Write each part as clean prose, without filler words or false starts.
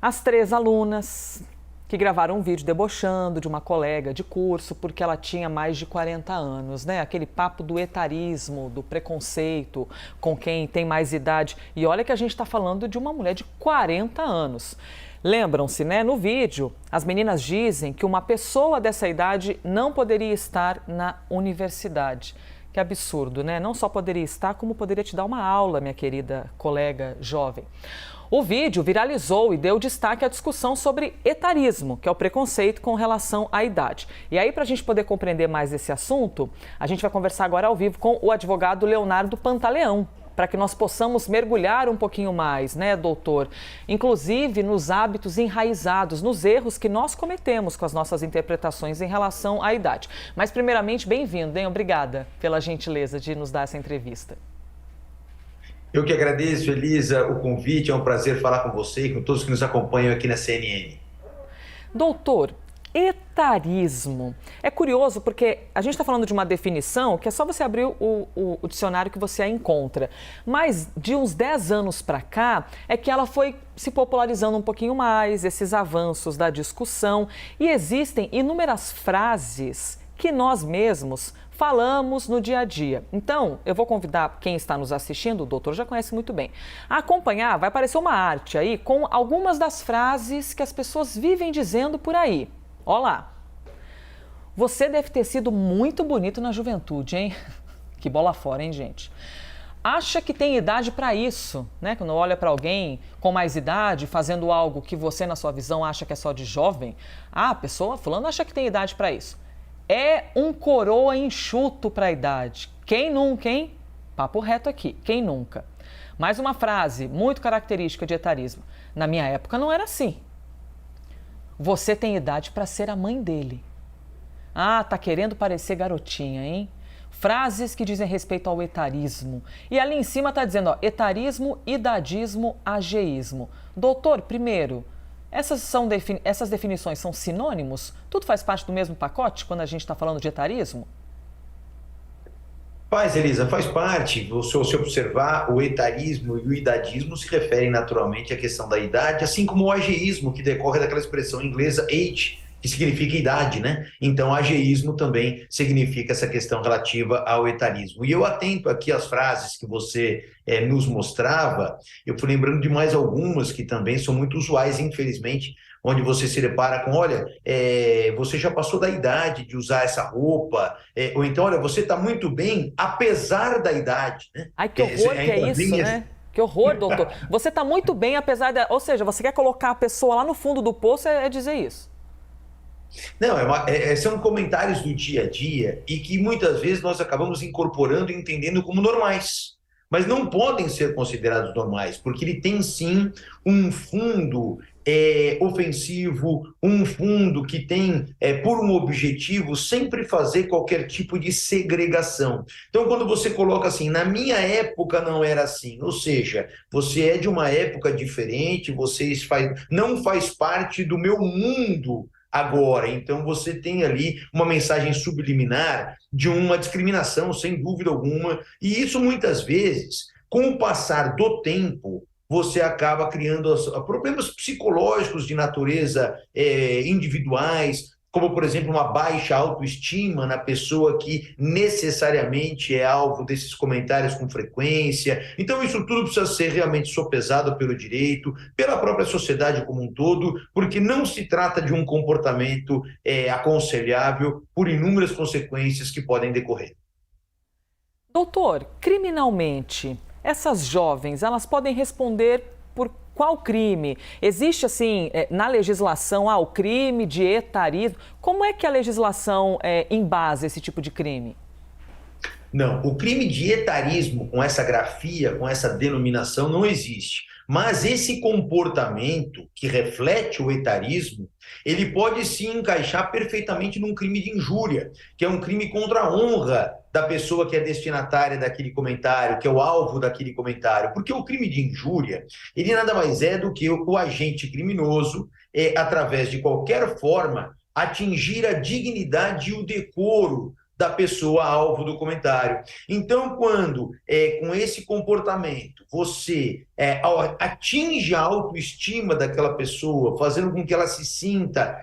As 3 alunas que gravaram um vídeo debochando de uma colega de curso porque ela tinha mais de 40 anos, né? Aquele papo do etarismo, do preconceito com quem tem mais idade. E olha que a gente está falando de uma mulher de 40 anos. Lembram-se, né? No vídeo, as meninas dizem que uma pessoa dessa idade não poderia estar na universidade. Que absurdo, né? Não só poderia estar, como poderia te dar uma aula, minha querida colega jovem. O vídeo viralizou e deu destaque à discussão sobre etarismo, que é o preconceito com relação à idade. E aí, para a gente poder compreender mais esse assunto, a gente vai conversar agora ao vivo com o advogado Leonardo Pantaleão, para que nós possamos mergulhar um pouquinho mais, né, doutor? Inclusive nos hábitos enraizados, nos erros que nós cometemos com as nossas interpretações em relação à idade. Mas, primeiramente, bem-vindo, hein? Obrigada pela gentileza de nos dar essa entrevista. Eu que agradeço, Elisa, o convite. É um prazer falar com você e com todos que nos acompanham aqui na CNN. Doutor, etarismo. É curioso porque a gente está falando de uma definição que é só você abrir o dicionário que você a encontra. Mas de uns 10 anos para cá é que ela foi se popularizando um pouquinho mais, esses avanços da discussão. E existem inúmeras frases que nós mesmos falamos no dia a dia. Então, eu vou convidar quem está nos assistindo, o doutor já conhece muito bem, a acompanhar. Vai aparecer uma arte aí com algumas das frases que as pessoas vivem dizendo por aí. Olha lá. Você deve ter sido muito bonito na juventude, hein? Que bola fora, hein, gente? Acha que tem idade para isso, né? Quando olha para alguém com mais idade, fazendo algo que você, na sua visão, acha que é só de jovem. Ah, a pessoa, fulano, acha que tem idade para isso. É um coroa enxuto para a idade. Quem nunca, hein? Papo reto aqui. Quem nunca? Mais uma frase muito característica de etarismo. Na minha época não era assim. Você tem idade para ser a mãe dele. Ah, tá querendo parecer garotinha, hein? Frases que dizem respeito ao etarismo. E ali em cima tá dizendo, ó, etarismo, idadismo, ageísmo. Doutor, primeiro, essas definições são sinônimos? Tudo faz parte do mesmo pacote quando a gente está falando de etarismo? Faz, Elisa, faz parte. Se você observar, o etarismo e o idadismo se referem naturalmente à questão da idade, assim como o ageísmo, que decorre daquela expressão inglesa age, que significa idade, né? Então, ageísmo também significa essa questão relativa ao etarismo. E eu atento aqui às frases que você nos mostrava, eu fui lembrando de mais algumas que também são muito usuais, infelizmente, onde você se depara com, olha, você já passou da idade de usar essa roupa, ou então, olha, você está muito bem, apesar da idade, né? Ai, que horror que é isso, né? Que horror, doutor. Você está muito bem, apesar da... Ou seja, você quer colocar a pessoa lá no fundo do poço, é dizer isso. Não, são comentários do dia a dia e que muitas vezes nós acabamos incorporando e entendendo como normais, mas não podem ser considerados normais, porque ele tem sim um fundo ofensivo, um fundo que tem por um objetivo sempre fazer qualquer tipo de segregação. Então, quando você coloca assim, na minha época não era assim, ou seja, você é de uma época diferente, não faz parte do meu mundo agora. Então, você tem ali uma mensagem subliminar de uma discriminação, sem dúvida alguma, e isso muitas vezes, com o passar do tempo, você acaba criando problemas psicológicos de natureza individuais, como, por exemplo, uma baixa autoestima na pessoa que necessariamente é alvo desses comentários com frequência. Então, isso tudo precisa ser realmente sopesado pelo direito, pela própria sociedade como um todo, porque não se trata de um comportamento aconselhável por inúmeras consequências que podem decorrer. Doutor, criminalmente, essas jovens, elas podem responder por qual crime? Existe, assim, na legislação, o crime de etarismo? Como é que a legislação embasa esse tipo de crime? Não, o crime de etarismo, com essa grafia, com essa denominação, não existe. Mas esse comportamento que reflete o etarismo, ele pode se encaixar perfeitamente num crime de injúria, que é um crime contra a honra da pessoa que é destinatária daquele comentário, que é o alvo daquele comentário. Porque o crime de injúria, ele nada mais é do que o agente criminoso, através de qualquer forma, atingir a dignidade e o decoro da pessoa alvo do comentário. Então, quando com esse comportamento você atinge a autoestima daquela pessoa, fazendo com que ela se sinta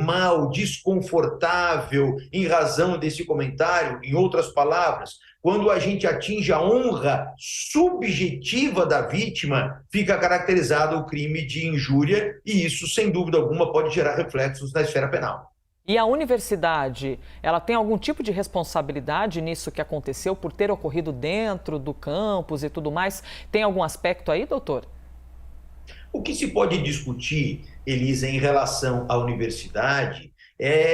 mal, desconfortável em razão desse comentário, em outras palavras, quando a gente atinge a honra subjetiva da vítima, fica caracterizado o crime de injúria, e isso, sem dúvida alguma, pode gerar reflexos na esfera penal. E a universidade, ela tem algum tipo de responsabilidade nisso que aconteceu por ter ocorrido dentro do campus e tudo mais? Tem algum aspecto aí, doutor? O que se pode discutir, Elisa, em relação à universidade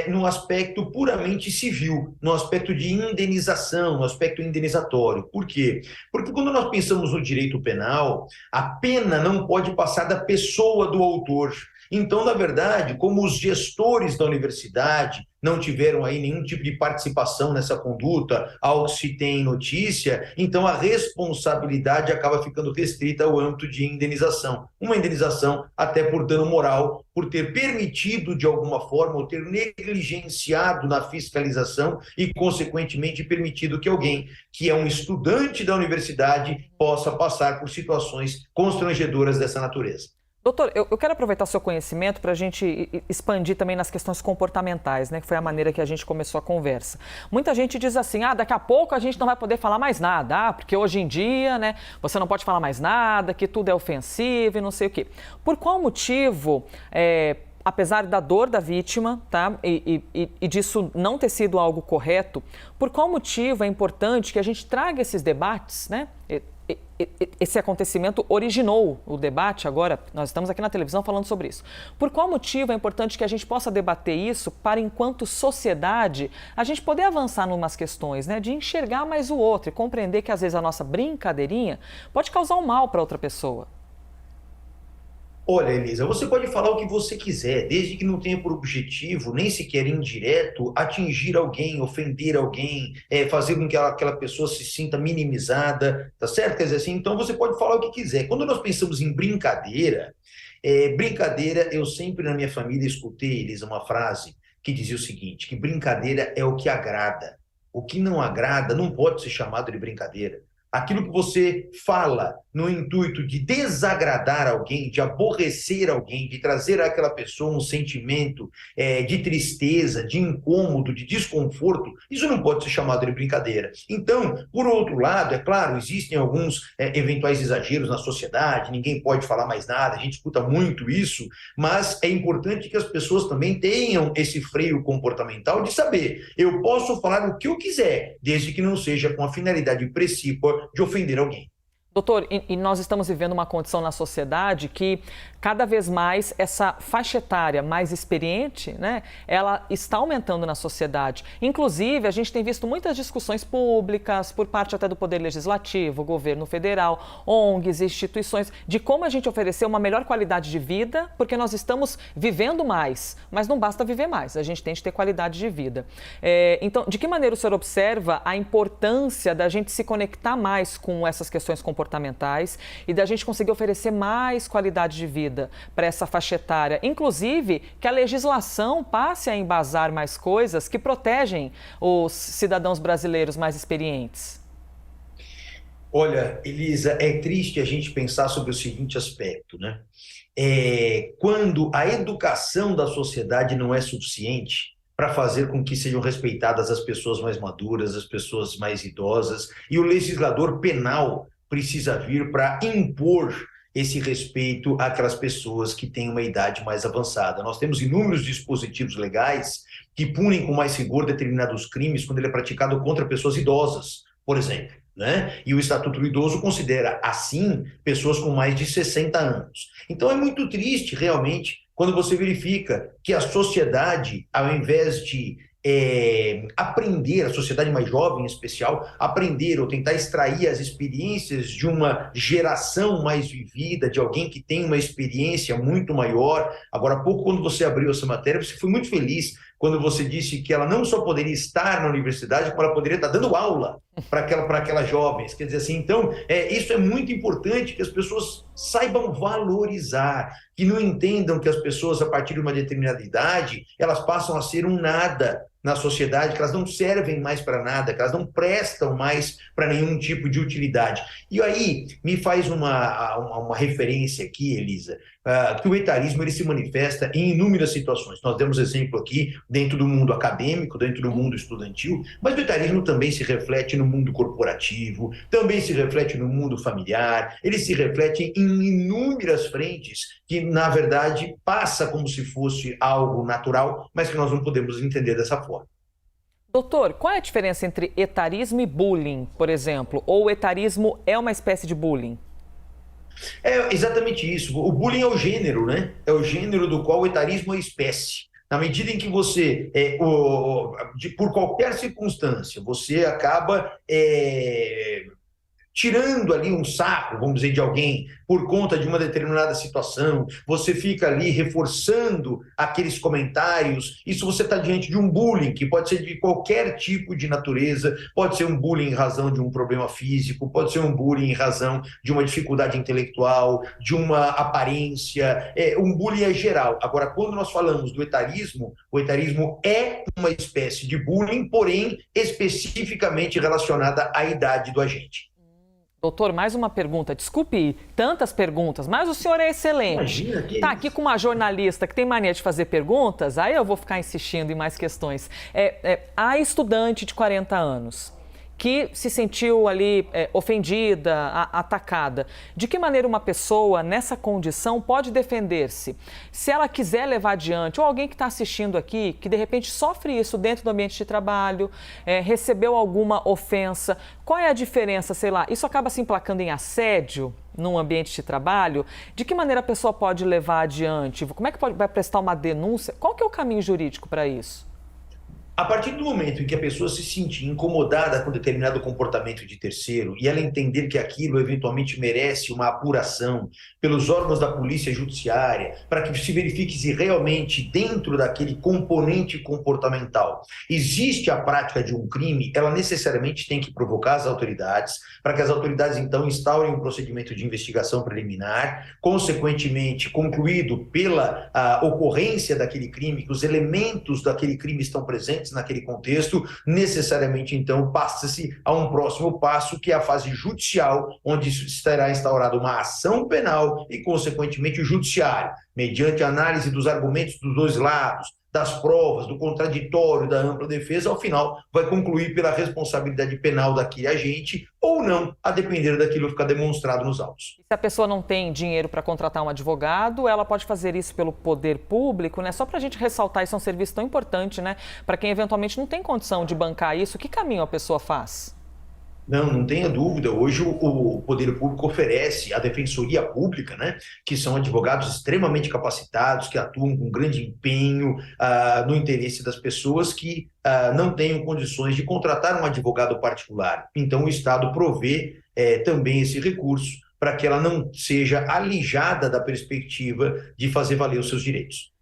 no aspecto puramente civil, no aspecto de indenização, no aspecto indenizatório. Por quê? Porque quando nós pensamos no direito penal, a pena não pode passar da pessoa do autor. Então, na verdade, como os gestores da universidade não tiveram aí nenhum tipo de participação nessa conduta, ao que se tem notícia, então a responsabilidade acaba ficando restrita ao âmbito de indenização. Uma indenização até por dano moral, por ter permitido de alguma forma, ou ter negligenciado na fiscalização e, consequentemente, permitido que alguém que é um estudante da universidade possa passar por situações constrangedoras dessa natureza. Doutor, eu quero aproveitar o seu conhecimento para a gente expandir também nas questões comportamentais, né? Que foi a maneira que a gente começou a conversa. Muita gente diz assim, daqui a pouco a gente não vai poder falar mais nada, porque hoje em dia, né, você não pode falar mais nada, que tudo é ofensivo e não sei o quê. Por qual motivo, apesar da dor da vítima, tá, e disso não ter sido algo correto, por qual motivo é importante que a gente traga esses debates, né? Esse acontecimento originou o debate, agora nós estamos aqui na televisão falando sobre isso. Por qual motivo é importante que a gente possa debater isso para, enquanto sociedade, a gente poder avançar em umas questões, né, de enxergar mais o outro e compreender que às vezes a nossa brincadeirinha pode causar um mal para outra pessoa? Olha, Elisa, você pode falar o que você quiser, desde que não tenha por objetivo, nem sequer indireto, atingir alguém, ofender alguém, fazer com que aquela pessoa se sinta minimizada, tá certo? Quer dizer assim, então você pode falar o que quiser. Quando nós pensamos em brincadeira, eu sempre na minha família escutei, Elisa, uma frase que dizia o seguinte, que brincadeira é o que agrada. O que não agrada não pode ser chamado de brincadeira. Aquilo que você fala no intuito de desagradar alguém, de aborrecer alguém, de trazer àquela pessoa um sentimento de tristeza, de incômodo, de desconforto, isso não pode ser chamado de brincadeira. Então, por outro lado, é claro, existem alguns eventuais exageros na sociedade, ninguém pode falar mais nada, a gente escuta muito isso, mas é importante que as pessoas também tenham esse freio comportamental de saber, eu posso falar o que eu quiser, desde que não seja com a finalidade precípua de ofender alguém. Doutor, e nós estamos vivendo uma condição na sociedade que cada vez mais essa faixa etária mais experiente, né, ela está aumentando na sociedade. Inclusive, a gente tem visto muitas discussões públicas, por parte até do Poder Legislativo, governo federal, ONGs, instituições, de como a gente oferecer uma melhor qualidade de vida, porque nós estamos vivendo mais, mas não basta viver mais, a gente tem que ter qualidade de vida. Então, de que maneira o senhor observa a importância da gente se conectar mais com essas questões comportamentais e da gente conseguir oferecer mais qualidade de vida para essa faixa etária, inclusive que a legislação passe a embasar mais coisas que protegem os cidadãos brasileiros mais experientes? Olha, Elisa, é triste a gente pensar sobre o seguinte aspecto, né? Quando a educação da sociedade não é suficiente para fazer com que sejam respeitadas as pessoas mais maduras, as pessoas mais idosas, e o legislador penal precisa vir para impor esse respeito àquelas pessoas que têm uma idade mais avançada. Nós temos inúmeros dispositivos legais que punem com mais rigor determinados crimes quando ele é praticado contra pessoas idosas, por exemplo, né? E o Estatuto do Idoso considera, assim, pessoas com mais de 60 anos. Então é muito triste, realmente, quando você verifica que a sociedade, ao invés de aprender, a sociedade mais jovem em especial, aprender ou tentar extrair as experiências de uma geração mais vivida, de alguém que tem uma experiência muito maior. Agora, há pouco, quando você abriu essa matéria, você foi muito feliz quando você disse que ela não só poderia estar na universidade, como ela poderia estar dando aula para aquelas jovens. Quer dizer assim, então, isso é muito importante, que as pessoas saibam valorizar, que não entendam que as pessoas, a partir de uma determinada idade, elas passam a ser um nada, na sociedade, que elas não servem mais para nada, que elas não prestam mais para nenhum tipo de utilidade. E aí me faz uma referência aqui, Elisa, que o etarismo ele se manifesta em inúmeras situações. Nós demos exemplo aqui dentro do mundo acadêmico, dentro do mundo estudantil, mas o etarismo também se reflete no mundo corporativo, também se reflete no mundo familiar, ele se reflete em inúmeras frentes que, na verdade, passa como se fosse algo natural, mas que nós não podemos entender dessa forma. Doutor, qual é a diferença entre etarismo e bullying, por exemplo? Ou o etarismo é uma espécie de bullying? É exatamente isso. O bullying é o gênero, né? É o gênero do qual o etarismo é espécie. Na medida em que você, por qualquer circunstância, você acaba tirando ali um sarro, vamos dizer, de alguém por conta de uma determinada situação, você fica ali reforçando aqueles comentários, isso você está diante de um bullying, que pode ser de qualquer tipo de natureza, pode ser um bullying em razão de um problema físico, pode ser um bullying em razão de uma dificuldade intelectual, de uma aparência, um bullying é geral. Agora, quando nós falamos do etarismo, o etarismo é uma espécie de bullying, porém especificamente relacionada à idade do agente. Doutor, mais uma pergunta. Desculpe tantas perguntas, mas o senhor é excelente. Imagina que está aqui com uma jornalista que tem mania de fazer perguntas, aí eu vou ficar insistindo em mais questões. A estudante de 40 anos que se sentiu ali ofendida, atacada. De que maneira uma pessoa nessa condição pode defender-se? Se ela quiser levar adiante, ou alguém que está assistindo aqui, que de repente sofre isso dentro do ambiente de trabalho, recebeu alguma ofensa, qual é a diferença, sei lá, isso acaba se emplacando em assédio num ambiente de trabalho? De que maneira a pessoa pode levar adiante? Como é que vai prestar uma denúncia? Qual que é o caminho jurídico para isso? A partir do momento em que a pessoa se sentir incomodada com determinado comportamento de terceiro e ela entender que aquilo eventualmente merece uma apuração pelos órgãos da polícia judiciária, para que se verifique se realmente dentro daquele componente comportamental existe a prática de um crime, ela necessariamente tem que provocar as autoridades, para que as autoridades então instaurem um procedimento de investigação preliminar, consequentemente concluído pela ocorrência daquele crime, que os elementos daquele crime estão presentes naquele contexto, necessariamente então passa-se a um próximo passo, que é a fase judicial, onde estará instaurada uma ação penal e, consequentemente, o judiciário, mediante análise dos argumentos dos dois lados, das provas, do contraditório, da ampla defesa, ao final vai concluir pela responsabilidade penal daquele agente ou não, a depender daquilo que ficar demonstrado nos autos. Se a pessoa não tem dinheiro para contratar um advogado, ela pode fazer isso pelo poder público, né? Só para a gente ressaltar, isso é um serviço tão importante, né? Para quem eventualmente não tem condição de bancar isso, que caminho a pessoa faz? Não tenha dúvida. Hoje o Poder Público oferece a Defensoria Pública, né, que são advogados extremamente capacitados, que atuam com grande empenho no interesse das pessoas que não tenham condições de contratar um advogado particular. Então, o Estado provê também esse recurso para que ela não seja alijada da perspectiva de fazer valer os seus direitos.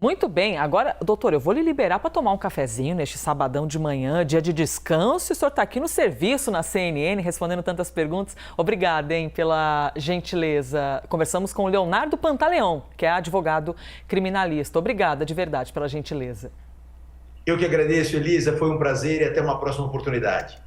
Muito bem. Agora, doutor, eu vou lhe liberar para tomar um cafezinho neste sabadão de manhã, dia de descanso. O senhor está aqui no serviço na CNN, respondendo tantas perguntas. Obrigada, hein, pela gentileza. Conversamos com o Leonardo Pantaleão, que é advogado criminalista. Obrigada, de verdade, pela gentileza. Eu que agradeço, Elisa. Foi um prazer e até uma próxima oportunidade.